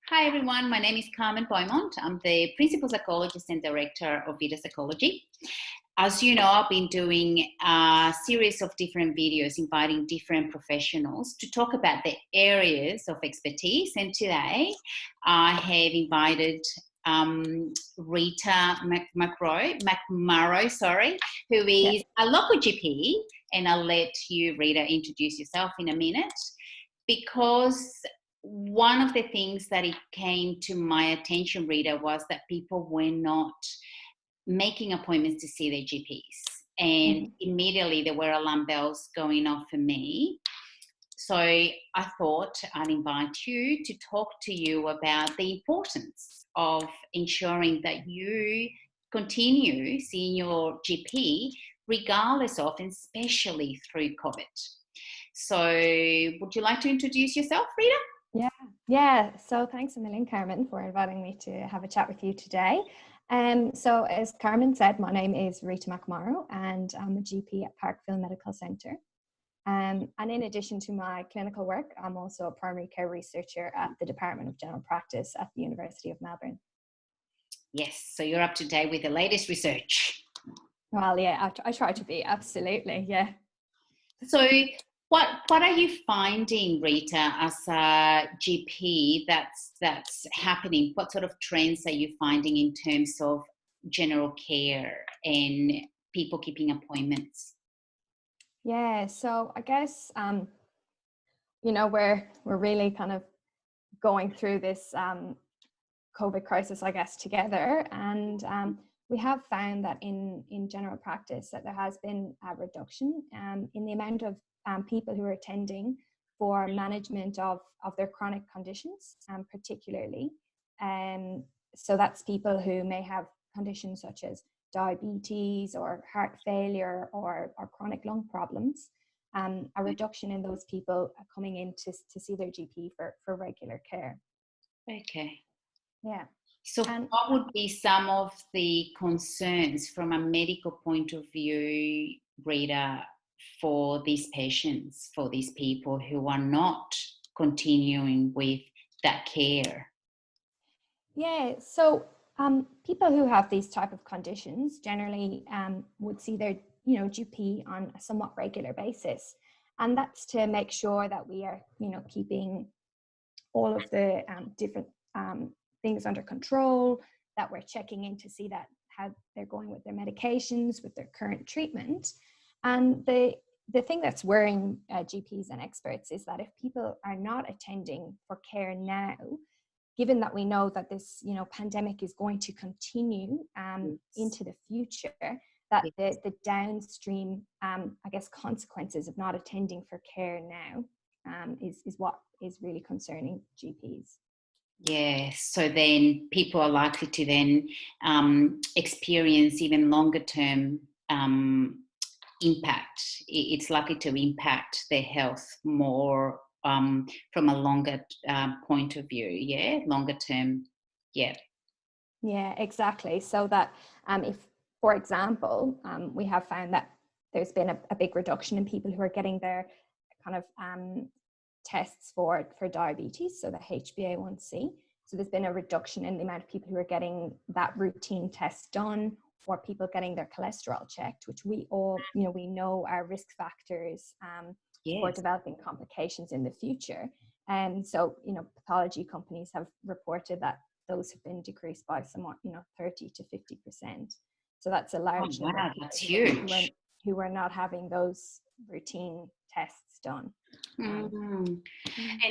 Hi everyone, my name is Carmen Beaumont. I'm the Principal Psychologist and Director of Vita Psychology. As you know, I've been doing a series of different videos inviting different professionals to talk about the areas of expertise. And today I have invited Rita McMarrow, who is a local GP, and I'll let you, Rita, introduce yourself in a minute, because one of the things that it came to my attention, Rita, was that people were not making appointments to see their GPs. And immediately there were alarm bells going off for me. So I thought I'd invite you to talk to you about the importance of ensuring that you continue seeing your GP regardless of, and especially through COVID. So would you like to introduce yourself, Rita? Yeah. So thanks a million, Carmen, for inviting me to have a chat with you today. So as Carmen said, my name is Rita McMarrow and I'm a GP at Parkville Medical Centre. And in addition to my clinical work, I'm also a primary care researcher at the Department of General Practice at the University of Melbourne. Yes, so you're up to date with the latest research. Well, yeah, I try to be, absolutely, yeah. So what are you finding, Rita, as a GP that's happening? What sort of trends are you finding in terms of general care and people keeping appointments? Yeah, so I guess, we're really kind of going through this COVID crisis, I guess, together. And we have found that in general practice that there has been a reduction in the amount of people who are attending for management of their chronic conditions, particularly. So that's people who may have conditions such as diabetes or heart failure or chronic lung problems. A reduction in those people coming in to see their GP for regular care. Okay. Yeah. So what would be some of the concerns from a medical point of view, Rita, for these patients, for these people who are not continuing with that care? Yeah, so people who have these type of conditions generally would see their GP on a somewhat regular basis, and that's to make sure that we are keeping all of the different things under control, that we're checking in to see that how they're going with their medications, with their current treatment. And the thing that's worrying GPs and experts is that if people are not attending for care now, given that we know that this pandemic is going to continue into the future, that the downstream I guess consequences of not attending for care now is what is really concerning GPs. Yeah, so then people are likely to then experience even longer term impact. It's likely to impact their health more from a longer point of view, longer term, Yeah, exactly. So that if, for example, we have found that there's been a big reduction in people who are getting their kind of tests for diabetes, so the HbA1c. So there's been a reduction in the amount of people who are getting that routine test done, or people getting their cholesterol checked, which we all, we know are risk factors for developing complications in the future. And so, pathology companies have reported that those have been decreased by somewhat, 30 to 50%. So that's a large number of people that's huge. who are not having those routine tests done. And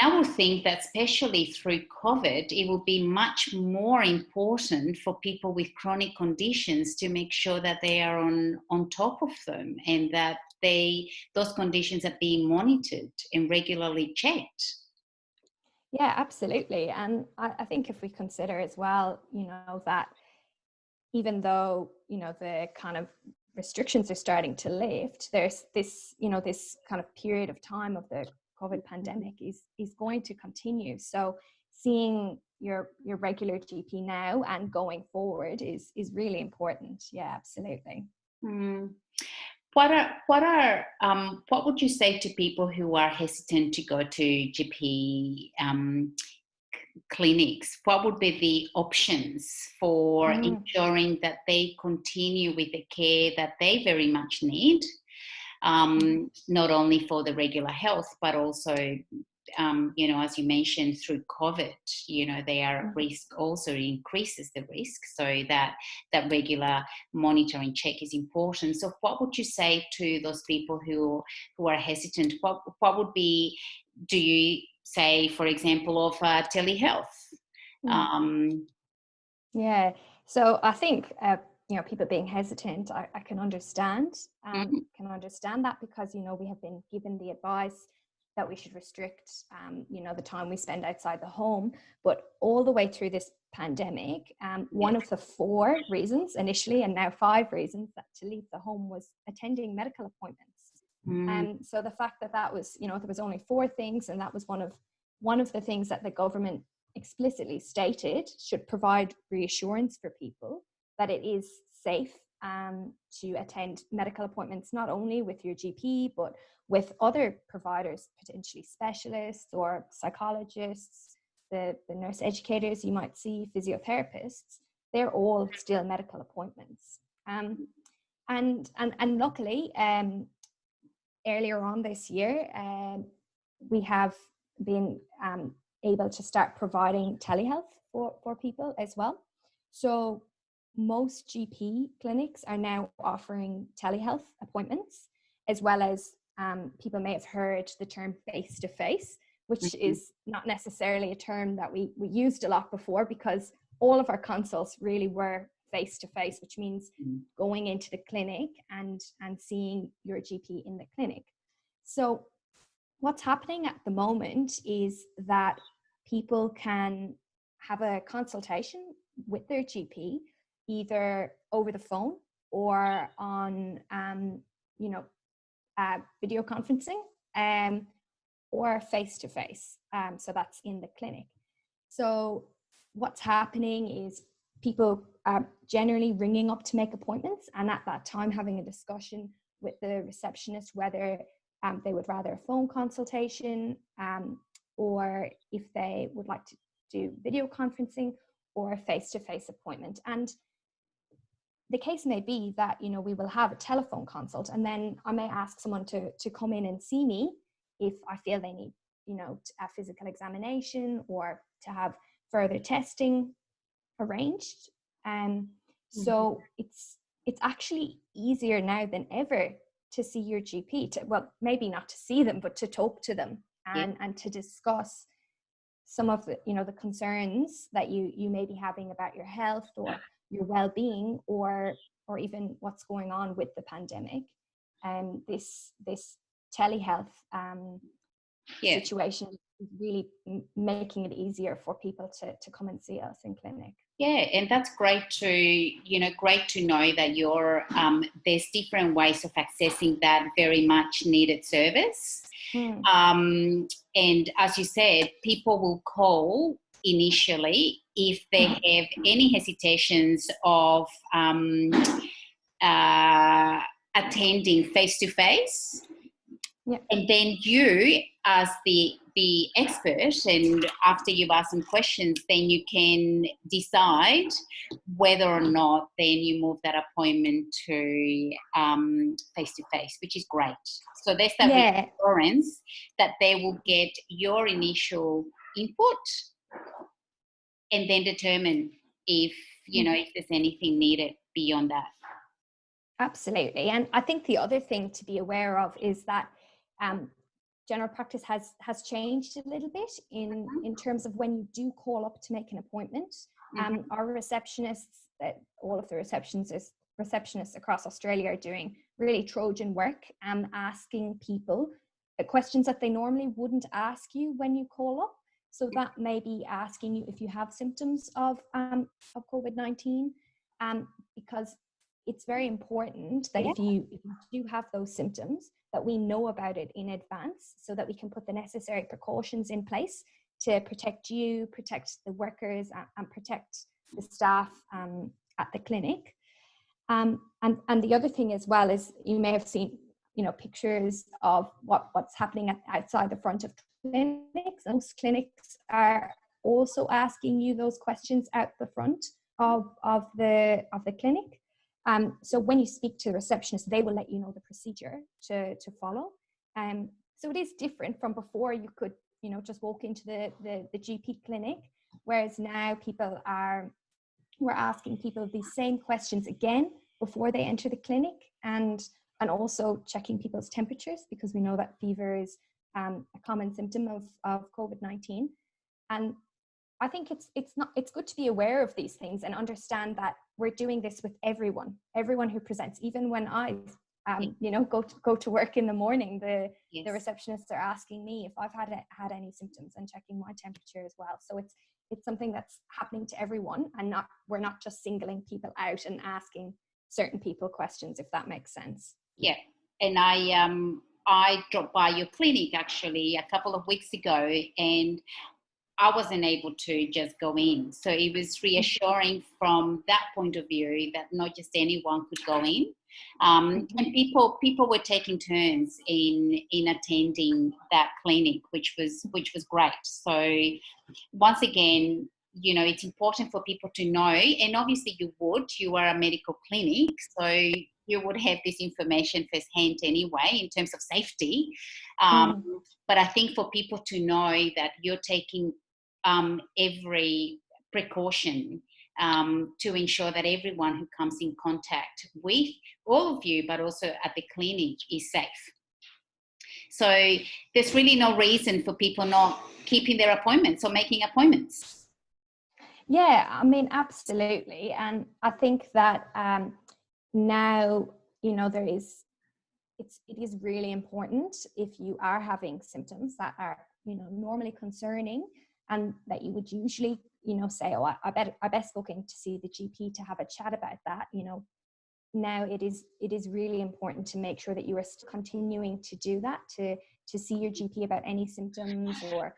I would think that especially through COVID, it will be much more important for people with chronic conditions to make sure that they are on top of them, and that those conditions are being monitored and regularly checked. Yeah, absolutely. And I think if we consider as well, that even though, the kind of restrictions are starting to lift, there's this, this kind of period of time of the COVID pandemic is going to continue. So seeing your regular GP now and going forward is really important. Yeah, absolutely. What would you say to people who are hesitant to go to GP clinics, what would be the options for Mm. ensuring that they continue with the care that they very much need, not only for the regular health, but also, as you mentioned, through COVID, they are at risk, also increases the risk, so that regular monitoring check is important. So what would you say to those people who are hesitant? What would be, do you say, for example, of telehealth? Yeah, so I think people being hesitant, I can understand. That because we have been given the advice that we should restrict the time we spend outside the home. But all the way through this pandemic, one of the 4 reasons initially, and now 5 reasons to leave the home, was attending medical appointments. So the fact that was, there was only 4 things, and that was one of the things that the government explicitly stated should provide reassurance for people that it is safe to attend medical appointments, not only with your GP, but with other providers, potentially specialists or psychologists, the nurse educators you might see, physiotherapists. They're all still medical appointments. And luckily, earlier on this year, we have been able to start providing telehealth for people as well. So most GP clinics are now offering telehealth appointments, as well as people may have heard the term face-to-face, which is not necessarily a term that we used a lot before, because all of our consults really were face-to-face, which means going into the clinic and seeing your GP in the clinic. So what's happening at the moment is that people can have a consultation with their GP, either over the phone or on, video conferencing, or face-to-face. So that's in the clinic. So what's happening is people are generally ringing up to make appointments, and at that time having a discussion with the receptionist whether they would rather a phone consultation, or if they would like to do video conferencing or a face-to-face appointment. And the case may be that, we will have a telephone consult, and then I may ask someone to come in and see me if I feel they need, a physical examination or to have further testing arranged. So it's actually easier now than ever to see your GP, well, maybe not to see them, but to talk to them and to discuss some of the, the concerns that you may be having about your health or your well-being, or even what's going on with the pandemic. And this telehealth situation is really making it easier for people to come and see us in clinic. Yeah, and that's great to know that you're there's different ways of accessing that very much needed service. And as you said, people will call initially if they have any hesitations of attending face-to-face. Yeah. And then you, as the expert, and after you've asked some questions, then you can decide whether or not then you move that appointment to face-to-face, which is great. So there's that reassurance that they will get your initial input and then determine if, if there's anything needed beyond that. Absolutely. And I think the other thing to be aware of is that general practice has changed a little bit in terms of when you do call up to make an appointment. Our receptionists, all of the receptionists across Australia are doing really Trojan work, asking people questions that they normally wouldn't ask you when you call up. So that may be asking you if you have symptoms of COVID-19, because it's very important that if you do have those symptoms, that we know about it in advance so that we can put the necessary precautions in place to protect you, protect the workers, and protect the staff at the clinic. And the other thing as well is you may have seen, pictures of what's happening outside the front of clinics. Most clinics are also asking you those questions at the front of the clinic. So when you speak to the receptionist, they will let you know the procedure to follow. So it is different from before. You could, just walk into the GP clinic, whereas now we're asking people these same questions again before they enter the clinic, and also checking people's temperatures, because we know that fever is a common symptom of COVID-19. And I think it's good to be aware of these things and understand that we're doing this with everyone who presents. Even when I go to work in the morning, the receptionists are asking me if I've had any symptoms and checking my temperature as well. So it's something that's happening to everyone, and we're not just singling people out and asking certain people questions, if that makes sense. Yeah, and I dropped by your clinic actually a couple of weeks ago, and I wasn't able to just go in. So it was reassuring from that point of view that not just anyone could go in. And people were taking turns in attending that clinic, which was great. So once again, it's important for people to know, and obviously you are a medical clinic, so you would have this information firsthand anyway in terms of safety. But I think for people to know that you're taking every precaution to ensure that everyone who comes in contact with all of you, but also at the clinic, is safe. So there's really no reason for people not keeping their appointments or making appointments. Yeah, I mean, absolutely. And I think that now, it is really important, if you are having symptoms that are, normally concerning, and that you would usually, say, oh, I best book in to see the GP to have a chat about that. Now it is really important to make sure that you are continuing to do that, to see your GP about any symptoms or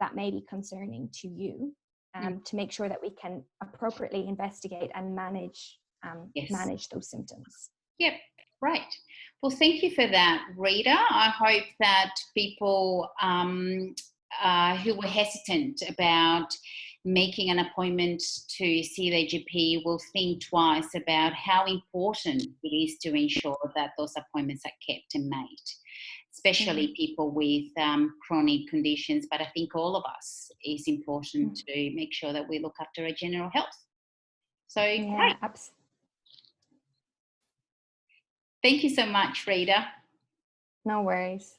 that may be concerning to you, to make sure that we can appropriately investigate and manage those symptoms. Yep, right. Well, thank you for that, Rita. I hope that people who were hesitant about making an appointment to see their GP will think twice about how important it is to ensure that those appointments are kept and made, especially people with chronic conditions. But I think all of us, is important to make sure that we look after our general health. So great. Thank you so much, Rita. No worries.